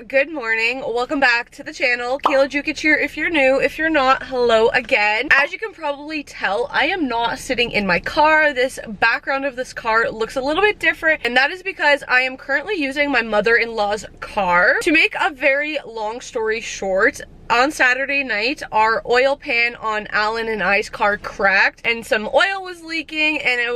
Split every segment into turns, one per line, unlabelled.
good morning. Welcome back to the channel. Kayla Jukic here if you're new. If you're not, hello again. As you can probably tell, I am not sitting in my car. This background of this car looks a little bit different, and that is because I am currently using my mother-in-law's car. To make a very long story short, on Saturday night, our oil pan on Alan and I's car cracked and some oil was leaking, and it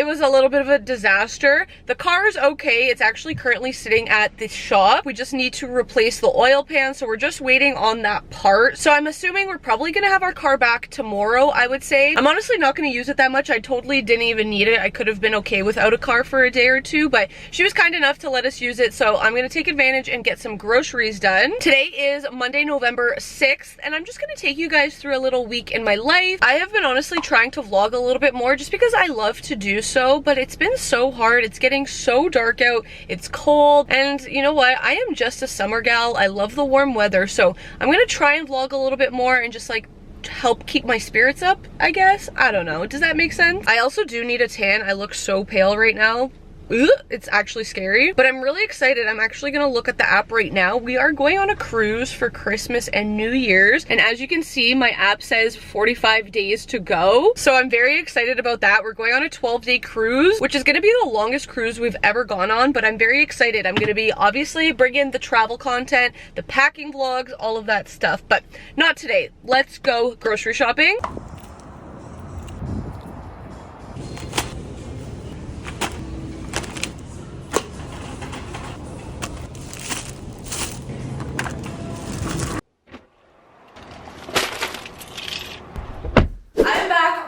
was a little bit of a disaster. The car is okay. It's actually currently sitting at the shop. We just need to replace the oil pan, so we're just waiting on that part. So I'm assuming we're probably gonna have our car back tomorrow, I would say. I'm honestly not gonna use it that much. I totally didn't even need it. I could have been okay without a car for a day or two, but she was kind enough to let us use it, so I'm gonna take advantage and get some groceries done. Today is Monday, November 6th, and I'm just gonna take you guys through a little week in my life. I have been honestly trying to vlog a little bit more just because I love to do so, but it's been so hard. It's getting so dark out, it's cold, and you know what? I am just a summer gal. I love the warm weather, so I'm gonna try and vlog a little bit more and just like help keep my spirits up, I guess. I don't know. Does that make sense? I also do need a tan. I look so pale right now. It's actually scary, but I'm really excited. I'm actually gonna look at the app right now. We are going on a cruise for Christmas and New Year's, and as you can see, my app says 45 days to go, so I'm very excited about that. We're going on a 12-day cruise, which is gonna be the longest cruise we've ever gone on, but I'm very excited. I'm gonna be obviously bringing the travel content, the packing vlogs, all of that stuff, but not today. Let's go grocery shopping.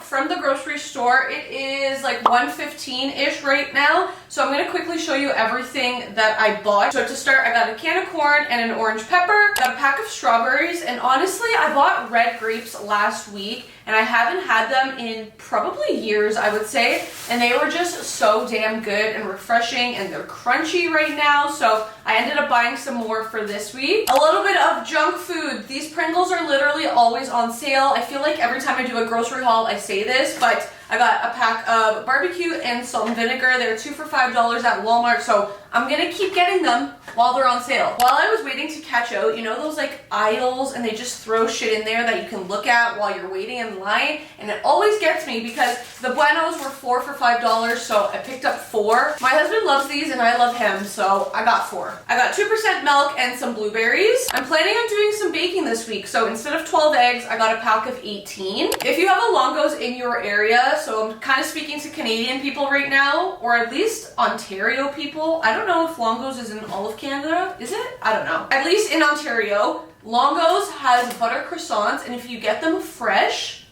From the grocery store. It is like 1:15-ish right now, so I'm gonna quickly show you everything that I bought. So to start, I got a can of corn and an orange pepper, got a pack of strawberries, and honestly, I bought red grapes last week, and I haven't had them in probably years, I would say, and they were just so damn good and refreshing, and they're crunchy right now, so I ended up buying some more for this week. A little bit of junk food. These Pringles are literally always on sale. I feel like every time I do a grocery haul, I say this, but I got a pack of barbecue and salt and vinegar. They're 2 for $5 at Walmart, so I'm gonna keep getting them while they're on sale. While I was waiting to catch out, you know those like aisles, and they just throw shit in there that you can look at while you're waiting in line, and it always gets me because the Buenos were 4 for $5, so I picked up 4. My husband loves these and I love him, so I got 4. I got 2% milk and some blueberries. I'm planning on doing some baking this week, so instead of 12 eggs, I got a pack of 18. If you have a Longo's in your area, so I'm kind of speaking to Canadian people right now, or at least Ontario people. I don't know if Longo's is in all of Canada. Is it? I don't know. At least in Ontario, Longo's has butter croissants, and if you get them fresh,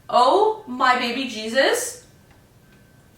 oh my baby Jesus,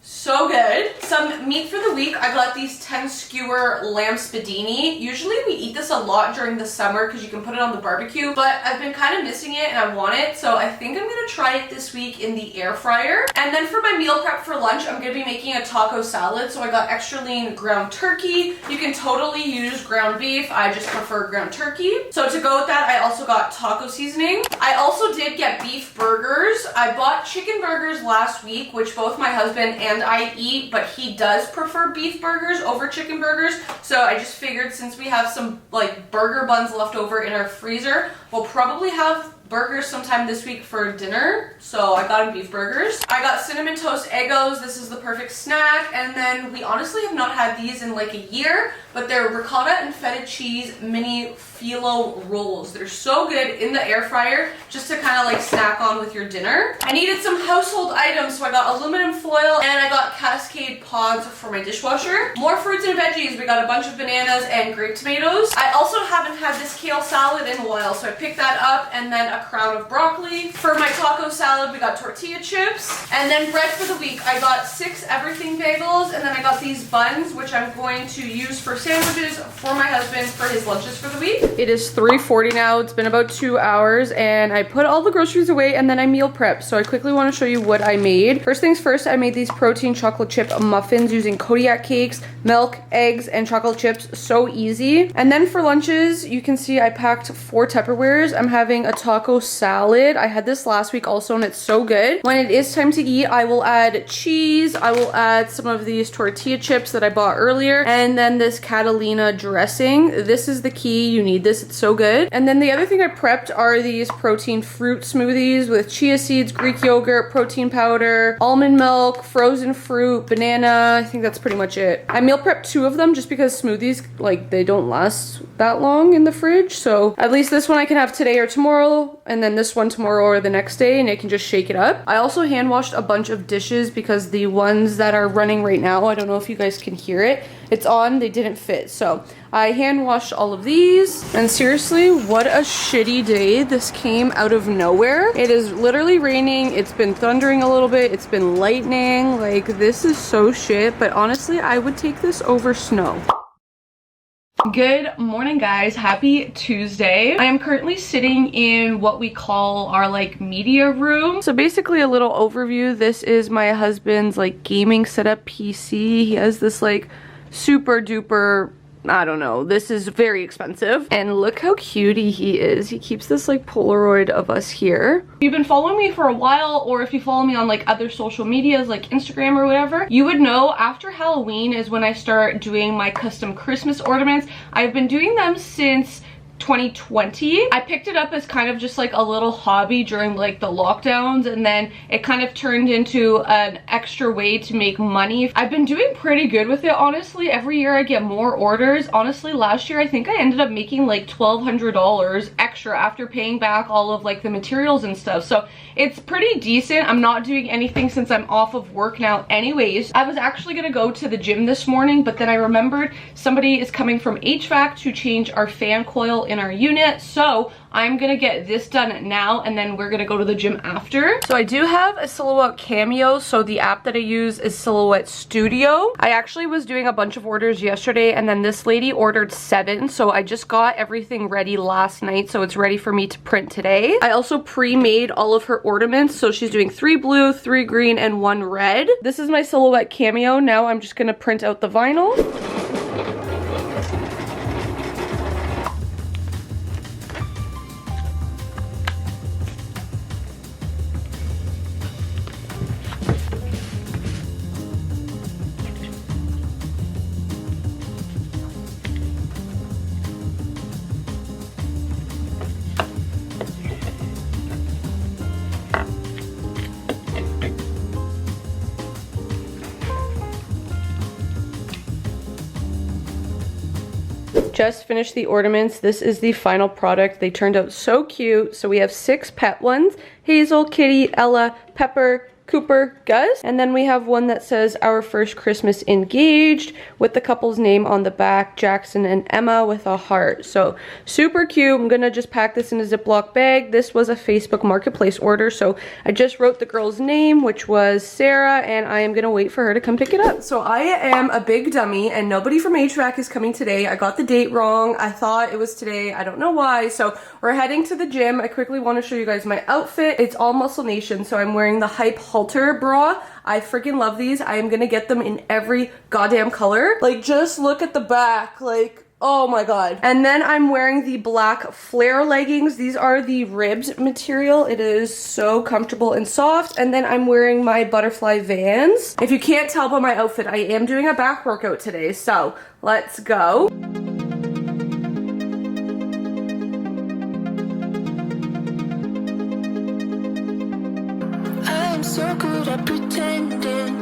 so good. Some meat for the week. I got these 10 skewer lamb spadini. Usually we eat this a lot during the summer because you can put it on the barbecue, but I've been kind of missing it and I want it, so I think I'm gonna try it this week in the air fryer. And then for my meal prep for lunch, I'm gonna be making a taco salad. So I got extra lean ground turkey. You can totally use ground beef. I just prefer ground turkey. So to go with that, I also got taco seasoning. I also did get beef burgers. I bought chicken burgers last week, which both my husband and I eat, but he does prefer beef burgers over chicken burgers, so I just figured since we have some like burger buns left over in our freezer, we'll probably have burgers sometime this week for dinner, so I got him beef burgers. I got cinnamon toast Eggos. This is the perfect snack, and then we honestly have not had these in like a year, but they're ricotta and feta cheese mini phyllo rolls. They're so good in the air fryer just to kind of like snack on with your dinner. I needed some household items, so I got aluminum foil and I got Cascade pods for my dishwasher. More fruits and veggies. We got a bunch of bananas and grape tomatoes. I also haven't had this kale salad in a while, so I picked that up, and then a crown of broccoli. For my taco salad, we got tortilla chips. And then bread for the week, I got 6 everything bagels, and then I got these buns, which I'm going to use for sandwiches for my husband for his lunches for the week. It is 3:40 now. It's been about 2 hours, and I put all the groceries away, and then I meal prep. So I quickly want to show you what I made. First things first, I made these protein chocolate chip muffins using Kodiak cakes, milk, eggs, and chocolate chips. So easy. And then for lunches, you can see I packed 4 Tupperwares. I'm having a taco salad. I had this last week also, and it's so good. When it is time to eat, I will add cheese. I will add some of these tortilla chips that I bought earlier, and then this Catalina dressing. This is the key. You need this. It's so good. And then the other thing I prepped are these protein fruit smoothies with chia seeds, Greek yogurt, protein powder, almond milk, frozen fruit, banana. I think that's pretty much it. I meal prepped 2 of them just because smoothies, like, they don't last that long in the fridge. So at least this one I can have today or tomorrow, and then this one tomorrow or the next day, and I can just shake it up. I also hand washed a bunch of dishes because the ones that are running right now, I don't know if you guys can hear it, it's on, they didn't fit. So I hand washed all of these, and seriously, what a shitty day. This came out of nowhere. It is literally raining. It's been thundering a little bit. It's been lightning. Like, this is so shit, but honestly, I would take this over snow. Good morning, guys. Happy Tuesday. I am currently sitting in what we call our like media room. So basically a little overview. This is my husband's like gaming setup PC. He has this like super duper, I don't know, this is very expensive. And look how cutie he is. He keeps this like Polaroid of us here. If you've been following me for a while, or if you follow me on like other social medias like Instagram or whatever, you would know after Halloween is when I start doing my custom Christmas ornaments. I've been doing them since 2020. I picked it up as kind of just like a little hobby during like the lockdowns, and then it kind of turned into an extra way to make money. I've been doing pretty good with it, honestly. Every year I get more orders. Honestly, last year I think I ended up making like $1,200 extra after paying back all of like the materials and stuff. So it's pretty decent. I'm not doing anything since I'm off of work now anyways. I was actually gonna go to the gym this morning, but then I remembered somebody is coming from HVAC to change our fan coil in our unit, so I'm gonna get this done now, and then we're gonna go to the gym after. So I do have a Silhouette Cameo, so the app that I use is Silhouette Studio. I actually was doing a bunch of orders yesterday, and then this lady ordered 7, so I just got everything ready last night, so it's ready for me to print today. I also pre-made all of her ornaments, so she's doing 3 blue, 3 green, and 1 red. This is my Silhouette Cameo. Now I'm just gonna print out the vinyl. Just finished the ornaments. This is the final product. They turned out so cute. So we have 6 pet ones: Hazel, Kitty, Ella, Pepper, Cooper, Gus, and then we have one that says Our First Christmas Engaged with the couple's name on the back, Jackson and Emma, with a heart. So super cute. I'm gonna just pack this in a Ziploc bag. This was a Facebook Marketplace order, so I just wrote the girl's name, which was Sarah, and I am gonna wait for her to come pick it up. So I am a big dummy, and nobody from HVAC is coming today. I got the date wrong. I thought it was today. I don't know why. So we're heading to the gym. I quickly want to show you guys my outfit. It's all Muscle Nation, so I'm wearing the Hype halter bra. I freaking love these. I am gonna get them in every goddamn color. Like, just look at the back. Like, oh my god. And then I'm wearing the black flare leggings. These are the ribs material. It is so comfortable and soft. And then I'm wearing my butterfly Vans. If you can't tell by my outfit, I am doing a back workout today, so let's go.
So good at pretending,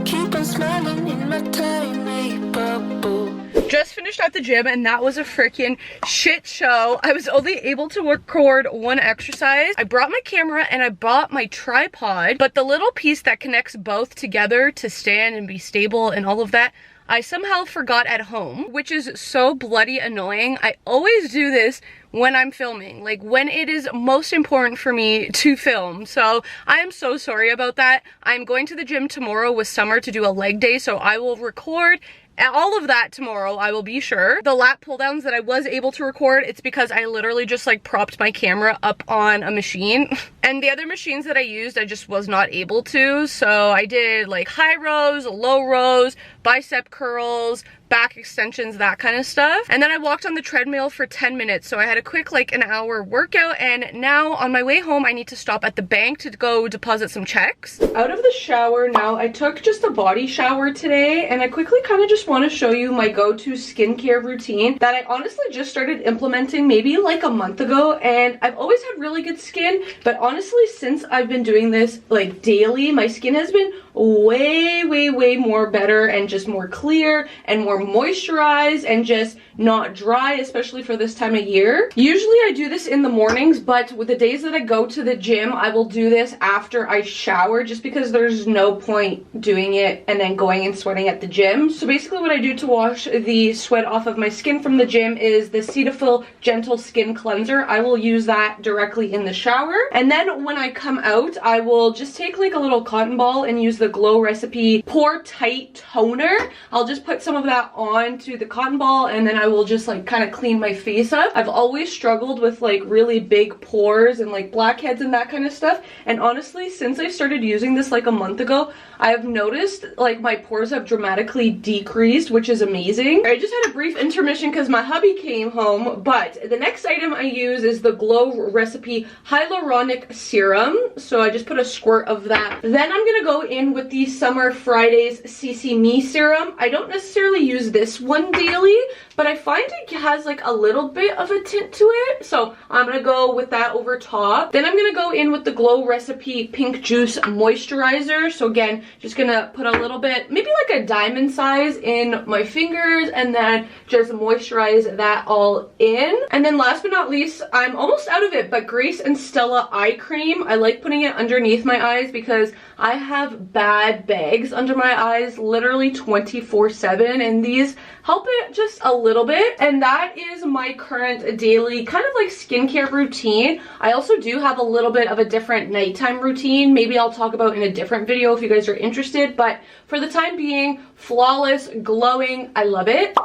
keep on smiling in my tiny bubble.
Just finished at the gym, and that was a freaking shit show. I was only able to record 1 exercise. I brought my camera and I bought my tripod, but the little piece that connects both together to stand and be stable and all of that, I somehow forgot at home, which is so bloody annoying. I always do this when I'm filming, like when it is most important for me to film. So I am so sorry about that. I'm going to the gym tomorrow with Summer to do a leg day, so I will record all of that tomorrow, I will be sure. The lat pull downs that I was able to record, it's because I literally just like propped my camera up on a machine. And the other machines that I used, I just was not able to. So I did like high rows, low rows, bicep curls, back extensions, that kind of stuff. And then I walked on the treadmill for 10 minutes. So I had a quick like an hour workout, and now on my way home I need to stop at the bank to go deposit some checks. Out of the shower now. I took just a body shower today, and I quickly kind of just want to show you my go-to skincare routine that I honestly just started implementing maybe like a month ago, and I've always had really good skin, but honestly since I've been doing this like daily, my skin has been way more better and just more clear and more moisturized and just not dry, especially for this time of year. Usually I do this in the mornings, but with the days that I go to the gym, I will do this after I shower just because there's no point doing it and then going and sweating at the gym. So basically what I do to wash the sweat off of my skin from the gym is the Cetaphil Gentle Skin Cleanser. I will use that directly in the shower. And then when I come out, I will just take like a little cotton ball and use the Glow Recipe Pore Tight Toner. I'll just put some of that onto the cotton ball, and then I will just like kind of clean my face up. I've always struggled with like really big pores and like blackheads and that kind of stuff. And honestly, since I started using this like a month ago, I have noticed like my pores have dramatically decreased, which is amazing. I just had a brief intermission because my hubby came home, but the next item I use is the Glow Recipe Hyaluronic Serum. So I just put a squirt of that. Then I'm gonna go in with the Summer Fridays CC Me Serum. I don't necessarily use this one daily, but I find it has like a little bit of a tint to it, so I'm gonna go with that over top. Then I'm gonna go in with the Glow Recipe Pink Juice Moisturizer. So again, just gonna put a little bit, maybe like a diamond size, in my fingers, and then just moisturize that all in. And then last but not least, I'm almost out of it, but Grace and Stella eye cream. I like putting it underneath my eyes because I have bad bags under my eyes literally 24/7, and these help it just a little bit. And that is my current daily kind of like skincare routine. I also do have a little bit of a different nighttime routine. Maybe I'll talk about in a different video if you guys are interested, but for the time being, flawless, glowing, I love it.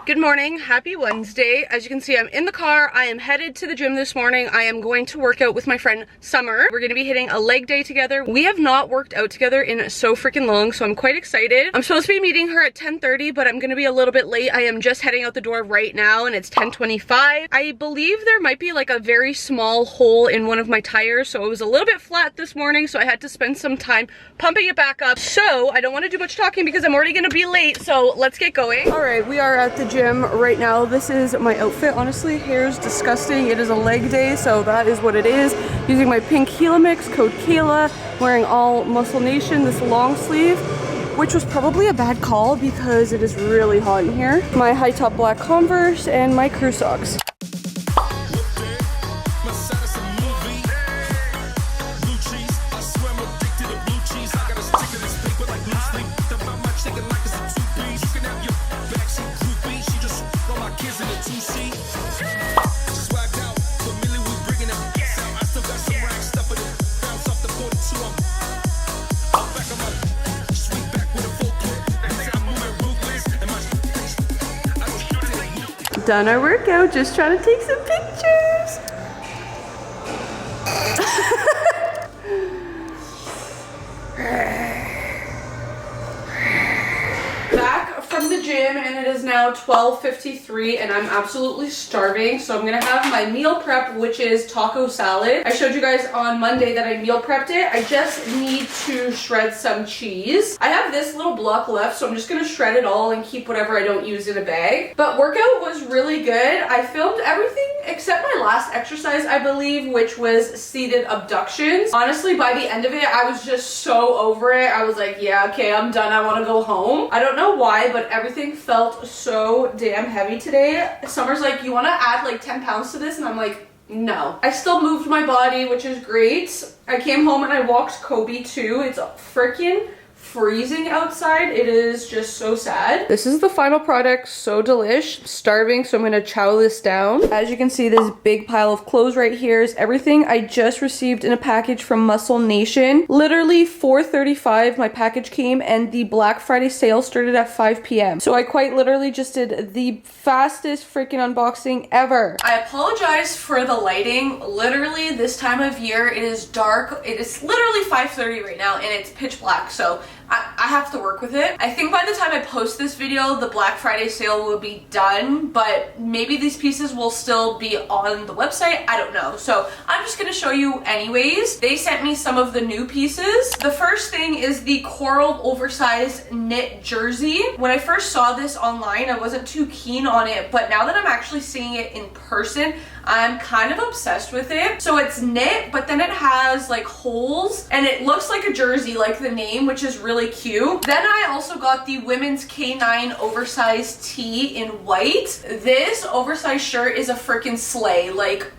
Good morning, happy Wednesday. As you can see, I'm in the car. I am headed to the gym this morning. I am going to work out with my friend Summer. We're gonna be hitting a leg day together. We have not worked out together in so freaking long, so I'm quite excited. I'm supposed to be meeting her at 10:30, but I'm gonna be a little bit late. I am just heading out the door right now, and it's 10:25. I believe there might be like a very small hole in one of my tires, so it was a little bit flat this morning, so I had to spend some time pumping it back up. So I don't want to do much talking because I'm already gonna be late, so let's get going. All right, we are at the gym right now. This is my outfit. Honestly, hair's disgusting. It is a leg day, so that is what it is. Using my pink Helix, code Kayla, wearing all Muscle Nation, this long sleeve, which was probably a bad call because it is really hot in here. My high top black Converse and my crew socks. Done our workout, just trying to take some pictures. Back from the gym, and it is now 12:53, and I'm absolutely starving, so I'm gonna have my meal prep, which is taco salad. I showed you guys on Monday that I meal prepped it. I just need to shred some cheese. I have this little block left, so I'm just gonna shred it all and keep whatever I don't use in a bag. But workout was really good. I filmed everything except my last exercise, I believe, which was seated abductions. Honestly, by the end of it, I was just so over it. I was like, yeah, okay, I'm done. I want to go home. I don't know why, but everything felt so damn heavy today. Summer's like, you want to add like 10 pounds to this? And I'm like, no. I still moved my body, which is great. I came home and I walked Kobe too. It's freaking freezing outside. It is just so sad. This is the final product. So delish. Starving, so I'm gonna chow this down. As you can see, this big pile of clothes right here is everything I just received in a package from Muscle Nation. Literally 4:35 my package came, and the Black Friday sale started at 5 p.m. So I quite literally just did the fastest freaking unboxing ever. I apologize for the lighting. Literally this time of year, it is dark. It is literally 5:30 right now, and it's pitch black, so I have to work with it. I think by the time I post this video, the Black Friday sale will be done, but maybe these pieces will still be on the website. I don't know. So I'm just gonna show you anyways. They sent me some of the new pieces. The first thing is the coral oversized knit jersey. When I first saw this online, I wasn't too keen on it, but now that I'm actually seeing it in person, I'm kind of obsessed with it. So it's knit, but then it has like holes and it looks like a jersey, like the name, which is really cute. Then I also got the women's K9 oversized tee in white. This oversized shirt is a freaking slay. Like,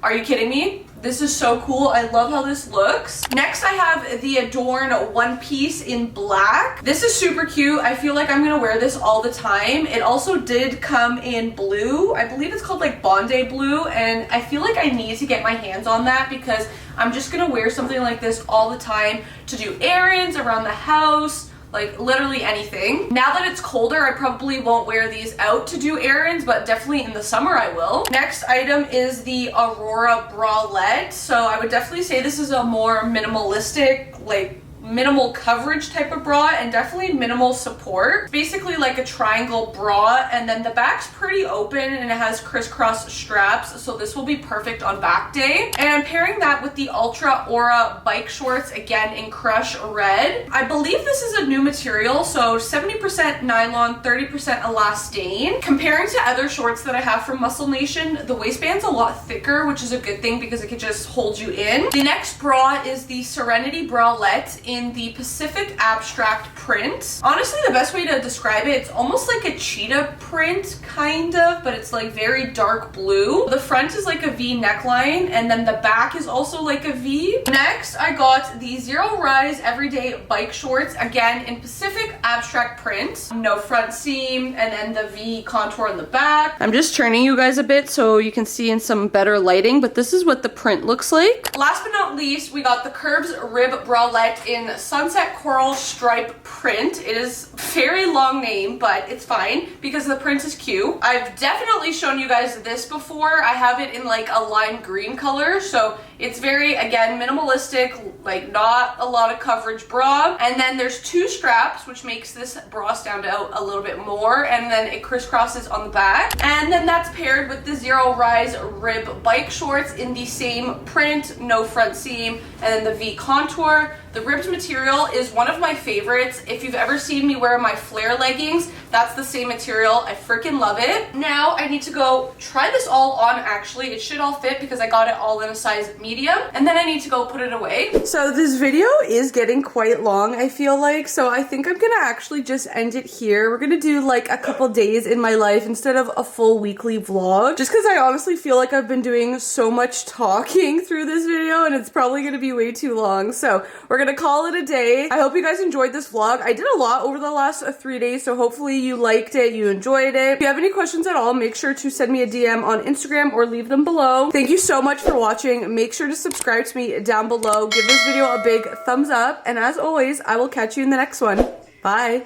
are you kidding me? This is so cool. I love how this looks. Next, I have the Adorn one piece in black. This is super cute. I feel like I'm gonna wear this all the time. It also did come in blue. I believe it's called like Bondi blue, and I feel like I need to get my hands on that because I'm just gonna wear something like this all the time to do errands around the house, like literally anything. Now that it's colder, I probably won't wear these out to do errands, but definitely in the summer I will. Next item is the Aurora bralette. So I would definitely say this is a more minimalistic, like minimal coverage type of bra and definitely minimal support. It's basically like a triangle bra, and then the back's pretty open and it has crisscross straps, so this will be perfect on back day. And I'm pairing that with the Ultra Aura bike shorts, again in crush red. I believe this is a new material, so 70% nylon, 30% elastane. Comparing to other shorts that I have from Muscle Nation, the waistband's a lot thicker, which is a good thing because it can just hold you in. The next bra is the Serenity bralette in the Pacific Abstract print. Honestly, the best way to describe it, it's almost like a cheetah print, kind of, but it's like very dark blue. The front is like a V neckline, and then the back is also like a V. Next, I got the Zero Rise Everyday bike shorts, again in Pacific Abstract print. No front seam, and then the V contour in the back. I'm just turning you guys a bit so you can see in some better lighting, but this is what the print looks like. Last but not least, we got the Curbs Rib bralette in Sunset Coral Stripe print. It is a very long name, but it's fine because the print is cute. I've definitely shown you guys this before. I have it in like a lime green color, so it's very, again, minimalistic, like not a lot of coverage bra. And then there's two straps, which makes this bra stand out a little bit more, and then it crisscrosses on the back. And then that's paired with the Zero Rise Rib bike shorts in the same print, no front seam, and then the V contour. The ribbed material is one of my favorites. If you've ever seen me wear my flare leggings, that's the same material. I freaking love it. Now I need to go try this all on. Actually, it should all fit because I got it all in a size medium, and then I need to go put it away. So this video is getting quite long, I feel like, so I think I'm gonna actually just end it here. We're gonna do like a couple days in my life instead of a full weekly vlog, just because I honestly feel like I've been doing so much talking through this video and it's probably gonna be way too long. So we're gonna call it a day. I hope you guys enjoyed this vlog. I did a lot over the last 3 days, so hopefully you liked it, you enjoyed it. If you have any questions at all, make sure to send me a DM on Instagram or leave them below. Thank you so much for watching. Make sure to subscribe to me down below. Give this video a big thumbs up, and as always, I will catch you in the next one. Bye.